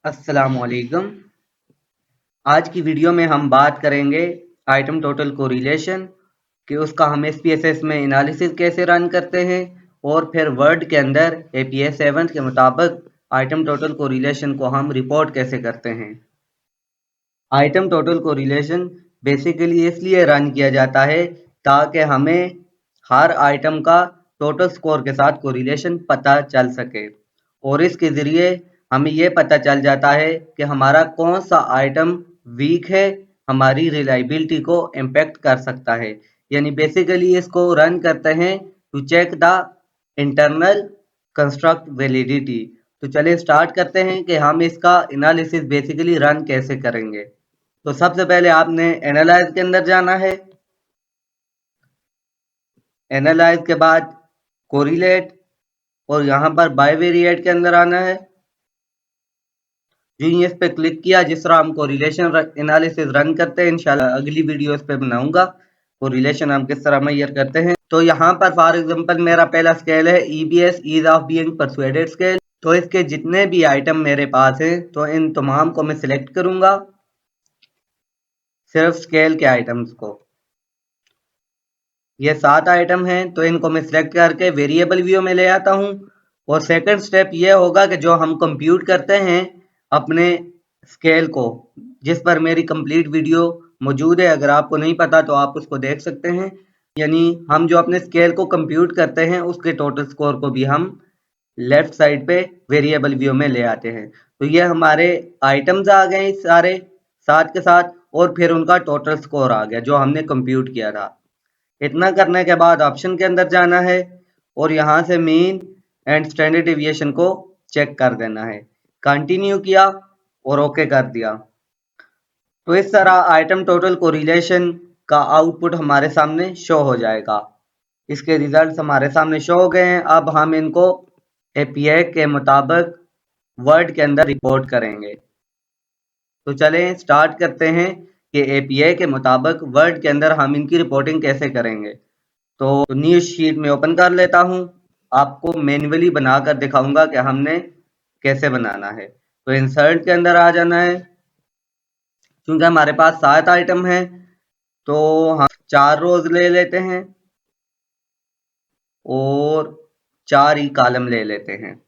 अस्सलामुअलैकुम। आज की वीडियो में हम बात करेंगे आइटम टोटल कोरिलेशन कि उसका हम SPSS में एनालिसिस कैसे रन करते हैं और फिर वर्ड के अंदर APS 7 के मुताबिक आइटम टोटल कोरिलेशन को हम रिपोर्ट कैसे करते हैं। आइटम टोटल कोरिलेशन बेसिकली इसलिए रन किया जाता है ताकि हमें हर आइटम का टोटल स्कोर के साथ कोरिलेशन पता चल सके और इसके ज़रिए हमें ये पता चल जाता है कि हमारा कौन सा आइटम वीक है, हमारी रिलायबिलिटी को इम्पेक्ट कर सकता है। यानी बेसिकली इसको रन करते हैं to check the internal construct validity. तो चलिए स्टार्ट करते हैं कि हम इसका एनालिसिस बेसिकली रन कैसे करेंगे। तो सबसे पहले आपने एनालाइज के अंदर जाना है। एनालाइज के बाद कोरिलेट और यहाँ पर बाइवेरिएट के अंदर आना है। जो इस पे क्लिक किया, जिस तरह हम कोरिलेशन एनालिसिस रन करते हैं, इंशाल्लाह अगली वीडियो इस पे बनाऊंगा कोरिलेशन हम किस तरह मेजर करते हैं। तो यहाँ पर फॉर एग्जांपल मेरा पहला स्केल है EBS, ease of being persuaded scale. तो इसके जितने भी आइटम मेरे पास हैं तो इन तमाम को मैं सिलेक्ट करूंगा, सिर्फ स्केल के आइटम्स को। ये 7 आइटम हैं तो इनको मैं सिलेक्ट करके वेरिएबल व्यू में ले आता हूँ। और सेकंड स्टेप ये होगा कि जो हम कंप्यूट करते हैं अपने स्केल को, जिस पर मेरी कंप्लीट वीडियो मौजूद है, अगर आपको नहीं पता तो आप उसको देख सकते हैं। यानी हम जो अपने स्केल को कंप्यूट करते हैं उसके टोटल स्कोर को भी हम लेफ्ट साइड पे वेरिएबल व्यू में ले आते हैं। तो ये हमारे आइटम्स आ गए सारे साथ के साथ और फिर उनका टोटल स्कोर आ गया जो हमने कंप्यूट किया था। इतना करने के बाद ऑप्शन के अंदर जाना है और यहाँ से मीन एंड स्टैंडर्ड डेविएशन को चेक कर देना है। कंटिन्यू किया और ओके कर दिया। तो इस तरह आइटम टोटल कोरिलेशन का आउटपुट हमारे सामने शो हो जाएगा। इसके रिजल्ट्स हमारे सामने शो हो गए हैं। अब हम इनको API के मुताबिक वर्ड के अंदर रिपोर्ट करेंगे। तो चलें स्टार्ट करते हैं कि API के मुताबिक वर्ड के अंदर हम इनकी रिपोर्टिंग कैसे करेंगे। तो न्यूज शीट में ओपन कर लेता हूँ, आपको मैन्युअली बनाकर दिखाऊंगा कि हमने कैसे बनाना है। तो इंसर्ट के अंदर आ जाना है। क्योंकि हमारे पास 7 आइटम है तो हम 4 रोज ले लेते हैं और 4 ही कॉलम ले लेते हैं।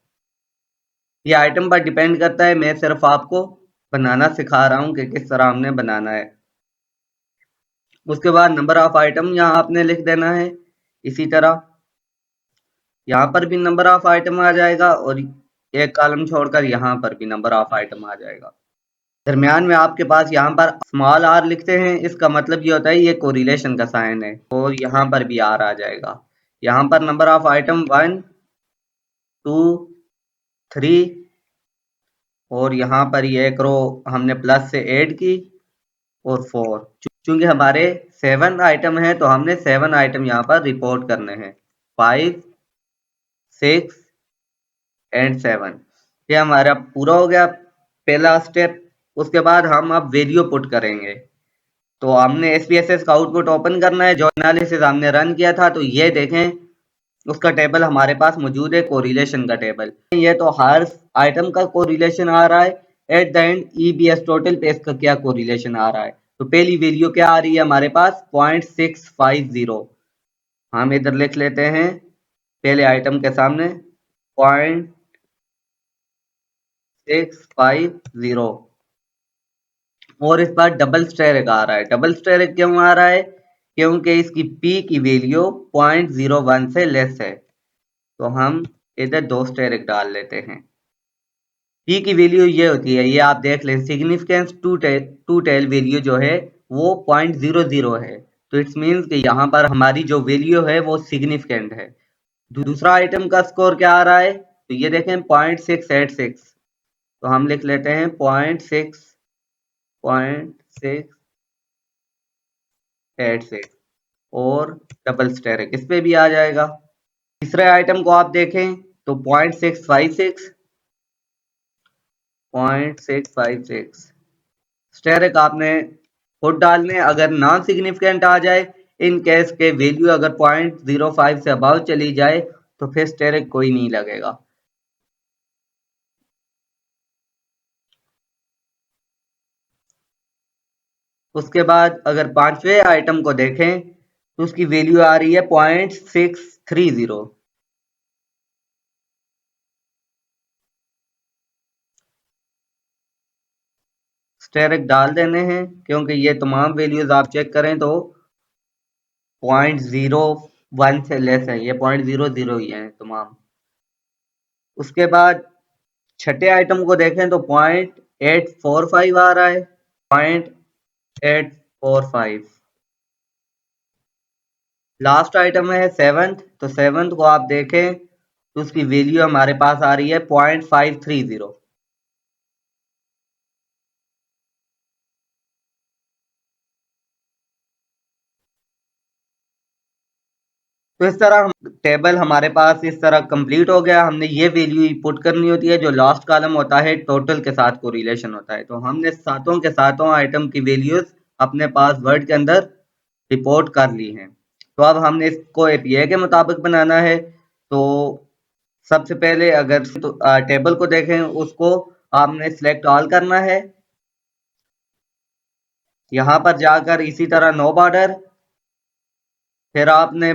ये आइटम पर डिपेंड करता है, मैं सिर्फ आपको बनाना सिखा रहा हूँ कि किस तरह हमने बनाना है। उसके बाद नंबर ऑफ आइटम यहाँ आपने लिख देना है। इसी तरह यहाँ पर भी नंबर ऑफ आइटम आ जाएगा और एक कॉलम छोड़कर यहाँ पर भी नंबर ऑफ आइटम आ जाएगा। दरमियान में आपके पास यहाँ पर स्मॉल r लिखते हैं, इसका मतलब ये होता है ये कोरिलेशन का साइन है और यहाँ पर भी r आ जाएगा। यहाँ पर नंबर ऑफ आइटम 1 2 3 और यहाँ पर ये एक रो हमने प्लस से ऐड की और 4। चूंकि हमारे 7 आइटम है तो हमने 7 आइटम यहाँ पर रिपोर्ट करने हैं, 5 6 एंड 7। ये हमारा पूरा हो गया पहला स्टेप। उसके बाद हम अब वैल्यू पुट करेंगे। तो हमने SPSS का आउटपुट ओपन करना है, जो एनालिसिस हमने रन किया था। तो ये देखें उसका टेबल हमारे पास मौजूद है, कोरिलेशन का टेबल। ये तो हर आइटम का कोरिलेशन आ रहा है। At the end EBS total पे इसका क्या कोरिलेशन आ रहा है। तो पहली वैल्यू क्या आ रही है हमारे पास 0.650। हम इधर लिख लेते हैं पहले आइटम के सामने 0.650 और इस बार डबल स्टेरिक आ रहा है। डबल स्टेरिक क्यों आ रहा है? क्योंकि इसकी P की वैल्यू 0.01 से लेस है। तो हम इधर 2 स्टेरिक डाल लेते हैं। P की वैल्यू ये होती है, ये आप देख लें, सिग्निफिकेंस टू टेल वैल्यू जो है वो 0.00 है। तो इट्स मीन्स कि यहाँ पर हमारी जो वैल्यू है वो सिग्निफिकेंट है। दूसरा आइटम का स्कोर क्या आ रहा है? तो ये देखें 0.686। तो हम लिख लेते हैं 0.686 और डबल स्टेरिक इस पे भी आ जाएगा। तीसरे आइटम को आप देखें तो 0.656 स्टेरिक आपने खुद डालने। अगर नॉन सिग्निफिकेंट आ जाए, इन केस के वैल्यू अगर 0.05 से अबाव चली जाए तो फिर स्टेरिक कोई नहीं लगेगा। उसके बाद अगर पांचवें आइटम को देखें तो उसकी वैल्यू आ रही है 0.630। स्टेरिक डाल देने हैं क्योंकि ये तमाम वैल्यूज आप चेक करें तो 0.01 से लेस है, ये 0.00 ही है तमाम। उसके बाद छठे आइटम को देखें तो 0.845 आ रहा है, 0.845। लास्ट आइटम है सेवंथ, तो सेवंथ को आप देखें तो उसकी वैल्यू हमारे पास आ रही है 0.530। तो इस तरह टेबल हमारे पास इस तरह कंप्लीट हो गया। हमने ये वैल्यू पुट करनी होती है जो लास्ट कॉलम होता है टोटल के साथ कोरिलेशन होता है। तो हमने सातों के सातों आइटम की वैल्यूज अपने पास वर्ड के अंदर रिपोर्ट कर ली हैं। तो अब हमने इसको एपीआई के मुताबिक बनाना है। तो सबसे पहले अगर तो टेबल को देखें उसको आपने सिलेक्ट ऑल करना है। यहाँ पर जाकर इसी तरह नो बॉर्डर, फिर आपने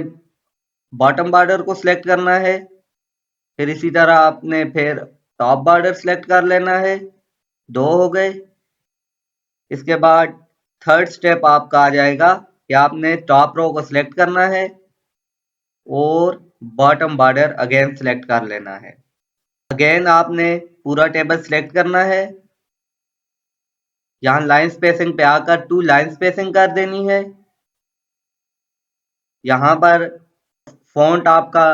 बॉटम बॉर्डर को सिलेक्ट करना है, फिर इसी तरह आपने फिर टॉप बॉर्डर सिलेक्ट कर लेना है। दो हो गए। इसके बाद थर्ड स्टेप आपका आ जाएगा कि आपने टॉप रो को सिलेक्ट करना है और बॉटम बॉर्डर अगेन सिलेक्ट कर लेना है। अगेन आपने पूरा टेबल सिलेक्ट करना है। यहाँ लाइन स्पेसिंग पे आकर 2 लाइन स्पेसिंग कर देनी है। यहाँ पर फॉन्ट आपका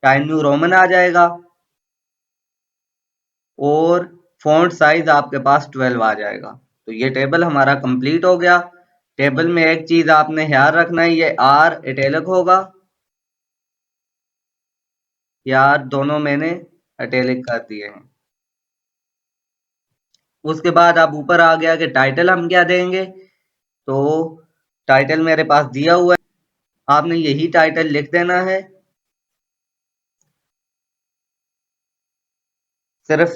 टाइम न्यू रोमन आ जाएगा और फॉन्ट साइज आपके पास 12 आ जाएगा। तो ये टेबल हमारा कंप्लीट हो गया। टेबल में एक चीज आपने ख्याल रखना है, ये आर इटैलिक होगा। यार दोनों मैंने इटैलिक कर दिए हैं। उसके बाद अब ऊपर आ गया कि टाइटल हम क्या देंगे। तो टाइटल मेरे पास दिया हुआ है, आपने यही टाइटल लिख देना है। सिर्फ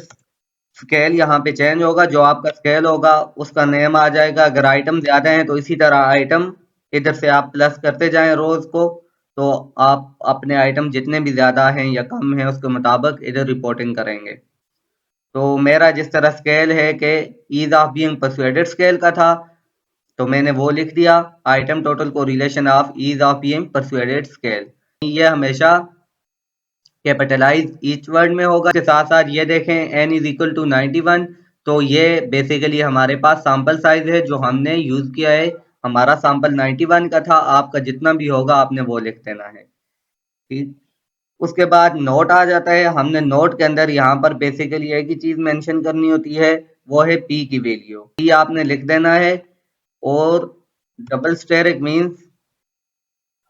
स्केल यहाँ पे चेंज होगा, जो आपका स्केल होगा उसका नेम आ जाएगा। अगर आइटम ज्यादा हैं तो इसी तरह आइटम इधर से आप प्लस करते जाएं रोज को, तो आप अपने आइटम जितने भी ज्यादा हैं या कम हैं उसके मुताबिक इधर रिपोर्टिंग करेंगे। तो मेरा जिस तरह स्केल है कि ease of being persuaded scale का था, तो मैंने वो लिख दिया आइटम टोटल को relation of ease of being persuaded scale. ये हमेशा कैपिटलाइज ईच वर्ड में होगा। इसके साथ साथ ये देखें n इज इक्वल टू 91, तो ये बेसिकली हमारे पास सैंपल साइज है जो हमने यूज किया है। हमारा सैंपल 91 का था, आपका जितना भी होगा आपने वो लिख देना है। ठीक। उसके बाद नोट आ जाता है। हमने नोट के अंदर यहाँ पर बेसिकली एक ही चीज मेंशन करनी होती है, वो है पी की वैल्यू। पी आपने लिख देना है और double asterisk means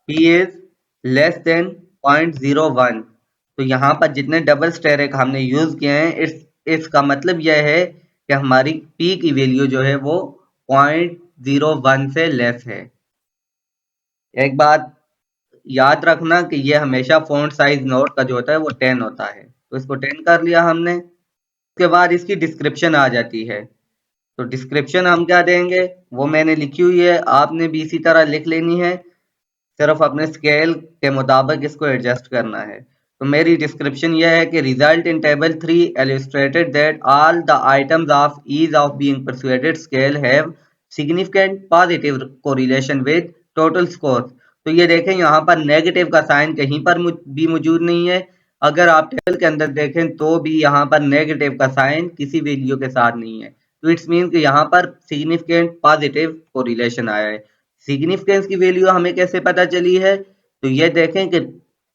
P is less than 0.01। तो यहाँ पर जितने डबल स्टेरिक हमने यूज किए हैं, इसका मतलब यह है कि हमारी P की वैल्यू जो है वो 0.01 से लेस है। एक बात याद रखना कि ये हमेशा फॉन्ट साइज नोट का जो होता है वो 10 होता है। तो इसको 10 कर लिया हमने। उसके बाद इसकी डिस्क्रिप्शन आ जाती है। तो डिस्क्रिप्शन हम क्या देंगे वो मैंने लिखी हुई है, आपने भी इसी तरह लिख लेनी है। सिर्फ अपने स्केल के मुताबिक इसको एडजस्ट करना है। तो मेरी डिस्क्रिप्शन यह है कि result in table 3 illustrated that all the items of ease of being persuaded scale have significant positive correlation with total scores। तो ये देखें यहाँ पर नेगेटिव का साइन कहीं पर भी मौजूद नहीं है। अगर आप टेबल के अंदर देखें तो भी यहाँ पर नेगेटिव का साइन किसी वैल्यू के साथ नहीं है। तो इट्स मीन कि यहाँ पर सिग्निफिकेंट पॉजिटिव कोरिलेशन आया है। सिग्निफिकेंस की वैल्यू हमें कैसे पता चली है, तो ये देखें कि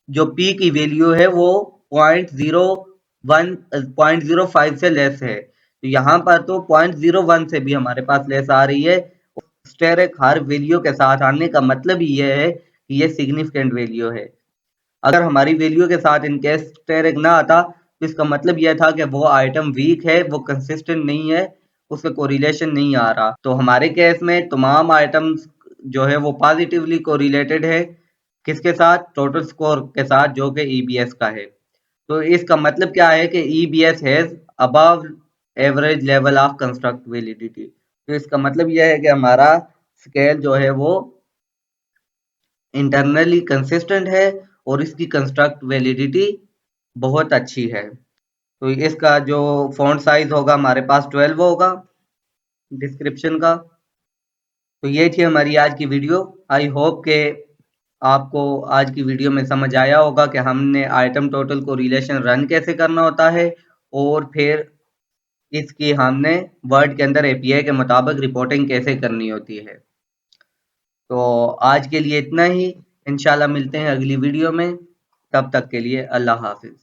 जो पी की वैल्यू है वो 0.05 से लेस है। तो यहाँ पर तो 0.01 से भी हमारे पास लेस आ रही है। स्टेरिक हर वैल्यू के साथ आने का मतलब ही ये है कि ये सिग्निफिकेंट वैल्यू है। अगर हमारी वैल्यू के साथ इनकेस स्टेरिक ना आता तो इसका मतलब यह था कि वो आइटम वीक है, वो कंसिस्टेंट नहीं है, उससे कोरिलेशन नहीं आ रहा। तो हमारे केस में तमाम आइटम्स जो है वो पॉजिटिवली कोरिलेटेड है। किसके साथ? टोटल स्कोर के साथ, जो कि ईबीएस का है। तो इसका मतलब क्या है कि EBS has above average level of construct validity. तो इसका मतलब यह है कि हमारा स्केल जो है वो इंटरनली कंसिस्टेंट है और इसकी कंस्ट्रक्ट वैलिडिटी बहुत अच्छी है। तो इसका जो फॉन्ट साइज होगा हमारे पास 12 होगा डिस्क्रिप्शन का। तो ये थी हमारी आज की वीडियो। आई होप के आपको आज की वीडियो में समझ आया होगा कि हमने आइटम टोटल को रिलेशन रन कैसे करना होता है और फिर इसकी हमने वर्ड के अंदर एपीआई के मुताबिक रिपोर्टिंग कैसे करनी होती है। तो आज के लिए इतना ही। इंशाल्लाह मिलते हैं अगली वीडियो में। तब तक के लिए अल्लाह हाफिज।